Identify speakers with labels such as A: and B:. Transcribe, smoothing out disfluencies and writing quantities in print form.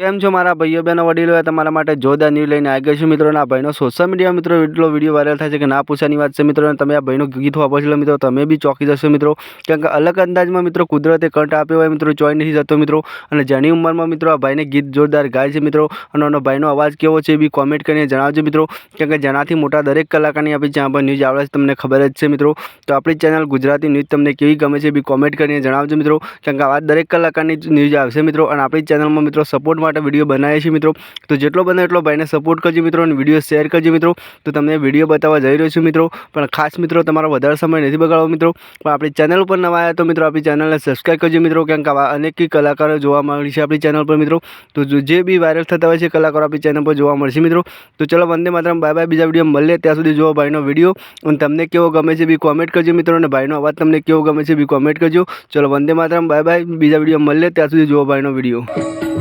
A: કેમ છો મારા ભાઈઓ બહેનો વડીલો તમારા માટે જોરદાર ન્યૂઝ લઈને આવી ગયો છું મિત્રો. આ ભાઈનો સોશિયલ મીડિયા મિત્રો એટલો વિડીયો વાયરલ થાય છે કે ના પૂછવાની વાત છે મિત્રો. અને તમે આ ભાઈનું ગીત વાપરશો મિત્રો તમે બી ચોંકી જશો મિત્રો. કેમ કે અલગ અંદાજમાં મિત્રો કુદરતે કંઠ આપ્યો હોય મિત્રો, ચોઈ નથી જતો મિત્રો. અને જેની ઉંમરમાં મિત્રો આ ભાઈને ગીત જોરદાર ગાય છે મિત્રો. અને એનો ભાઈનો અવાજ કેવો છે એ બી કોમેન્ટ કરીને જણાવજો મિત્રો. કેમ કે જેનાથી મોટા દરેક કલાકારની આપણી ચેનલ પર ન્યૂઝ આવડે છે તમને ખબર જ છે મિત્રો. તો આપણી ચેનલ ગુજરાતી ન્યૂઝ તમને કેવી ગમે છે એ બી કોમેન્ટ કરીને જણાવજો મિત્રો. કેમ કે આવા દરેક કલાકારની ન્યૂઝ આવશે મિત્રો. અને આપણી ચેનલમાં મિત્રો સપોર્ટ માટે વિડીયો બનાવીએ છીએ મિત્રો. તો જેટલો બને એટલો ભાઈને સપોર્ટ કરજો મિત્રો અને વિડીયો શેર કરજો મિત્રો. તો તમને વિડીયો બતાવવા જઈ રહ્યો છું મિત્રો. પણ ખાસ મિત્રો તમારો વધારે સમય નથી બગાડવો મિત્રો. પણ આપણી ચેનલ ઉપર નવા આવ્યા તો મિત્રો આપણી ચેનલને સબસ્ક્રાઈબ કરજો મિત્રો. કેમ કે આવા અનેક કલાકારો જોવા મળી છે આપણી ચેનલ પર મિત્રો. તો જે બી વાયરલ થતા હોય છે કલાકારો આપણી ચેનલ પર જોવા મળશે મિત્રો. તો ચલો વંદે માતરમ, બાય બાય. બીજા વિડીયો મળીએ ત્યાં સુધી જોવો ભાઈનો વિડીયો અને તમને કેવો ગમે છે બી કોમેન્ટ કરજો મિત્રો. અને ભાઈનો અવાજ તમને કેવો ગમે છે બી કોમેન્ટ કરજો. ચલો વંદે માતરમ, બાય બાય. બીજા વિડીયો મળીએ ત્યાં સુધી જોવો ભાઈનો વિડીયો.